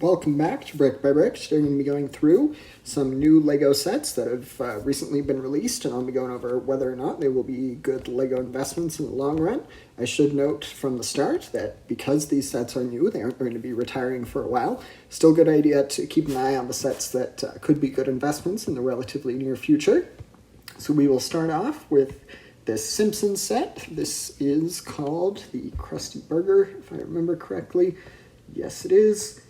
Welcome back to Brick by Brick. Today we're going to be going through some new LEGO sets that have recently been released, and I'll be going over whether or not they will be good LEGO investments in the long run. I should note from the start that because these sets are new, they aren't going to be retiring for a while. Still a good idea to keep an eye on the sets that could be good investments in the relatively near future. So we will start off with this Simpsons set. This is called the Krusty Burger, if I remember correctly. Yes, it is.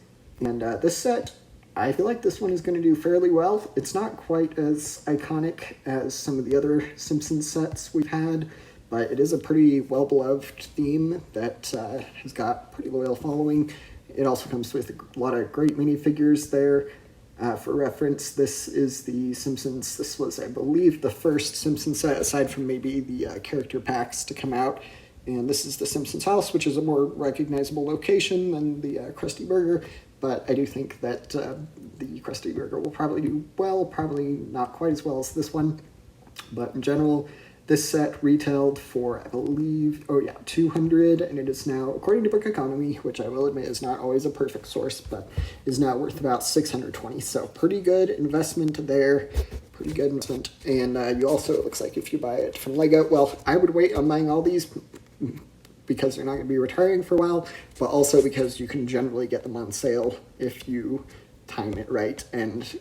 And this set, I feel like this one is going to do fairly well. It's not quite as iconic as some of the other Simpsons sets we've had, but it is a pretty well-beloved theme that has got pretty loyal following. It also comes with a lot of great minifigures there. For reference, this is the Simpsons. This was, I believe, the first Simpsons set, aside from maybe the character packs to come out. And this is the Simpsons house, which is a more recognizable location than the Krusty Burger. But I do think that the Krusty Burger will probably do well, probably not quite as well as this one. But in general, this set retailed for, I believe, $200, and it is now, according to Book Economy, which I will admit is not always a perfect source, but is now worth about $620. So pretty good investment there, pretty good investment. And you also, it looks like if you buy it from LEGO, well, I would wait on buying all these because they're not going to be retiring for a while, but also because you can generally get them on sale if you time it right. And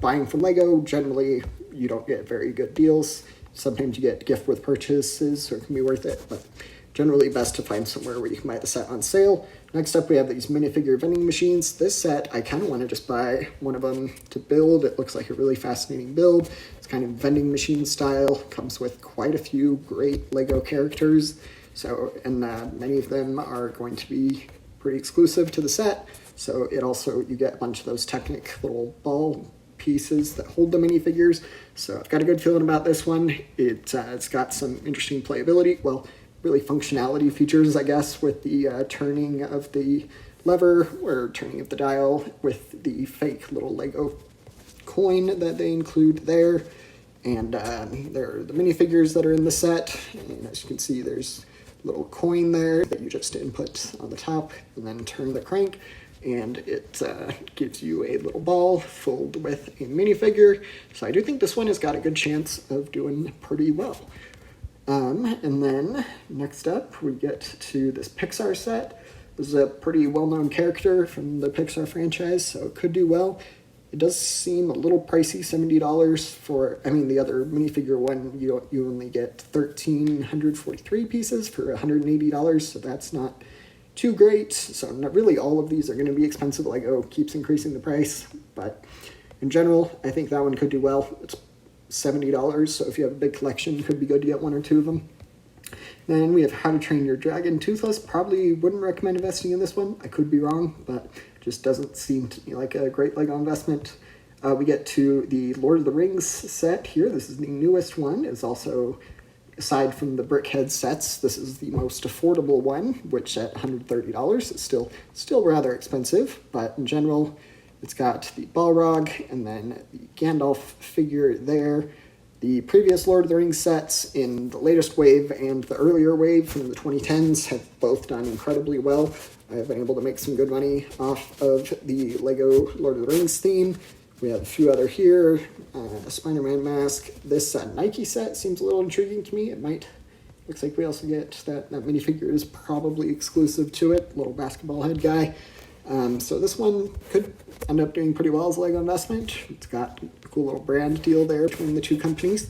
buying from LEGO, generally, you don't get very good deals. Sometimes you get gift with purchases, so it can be worth it, but generally best to find somewhere where you can buy the set on sale. Next up, we have these minifigure vending machines. This set, I kind of want to just buy one of them to build. It looks like a really fascinating build. It's kind of vending machine style. Comes with quite a few great LEGO characters. So, and many of them are going to be pretty exclusive to the set. So it also, you get a bunch of those Technic little ball pieces that hold the minifigures. So I've got a good feeling about this one. It's got some interesting playability. Well, really functionality features, I guess, with the turning of the lever or turning of the dial with the fake little LEGO coin that they include there. And there are the minifigures that are in the set. And as you can see, there's a little coin there that you just input on the top and then turn the crank. And it gives you a little ball filled with a minifigure. So I do think this one has got a good chance of doing pretty well. And then next up, we get to this Pixar set. This is a pretty well-known character from the Pixar franchise, so it could do well. It does seem a little pricey, $70 for, the other minifigure one, you only get 1,343 pieces for $180, so that's not too great. So not really all of these are going to be expensive. LEGO keeps increasing the price, but in general, I think that one could do well. It's $70, so if you have a big collection, it could be good to get one or two of them. Then we have How to Train Your Dragon Toothless. Probably wouldn't recommend investing in this one. I could be wrong, but just doesn't seem to me like a great LEGO investment. We get to the Lord of the Rings set here. This is the newest one. It's also, aside from the Brickhead sets, this is the most affordable one, which at $130 is still rather expensive, but in general, it's got the Balrog and then the Gandalf figure there. The previous Lord of the Rings sets in the latest wave and the earlier wave from the 2010s have both done incredibly well. I've been able to make some good money off of the LEGO Lord of the Rings theme. We have a few other here, a Spider-Man mask. This Nike set seems a little intriguing to me. Looks like we also get that minifigure is probably exclusive to it, little basketball head guy. So this one could end up doing pretty well as a LEGO investment. It's got a cool little brand deal there between the two companies.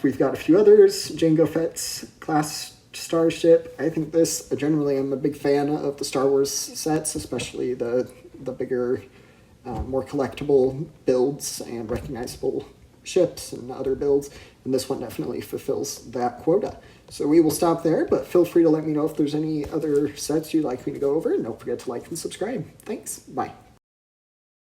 We've got a few others. Jango Fett's class Starship. I think this, generally I'm a big fan of the Star Wars sets, especially the bigger, more collectible builds and recognizable ships and other builds, and this one definitely fulfills that quota. So we will stop there, but feel free to let me know if there's any other sets you'd like me to go over, and don't forget to like and subscribe. Thanks. Bye.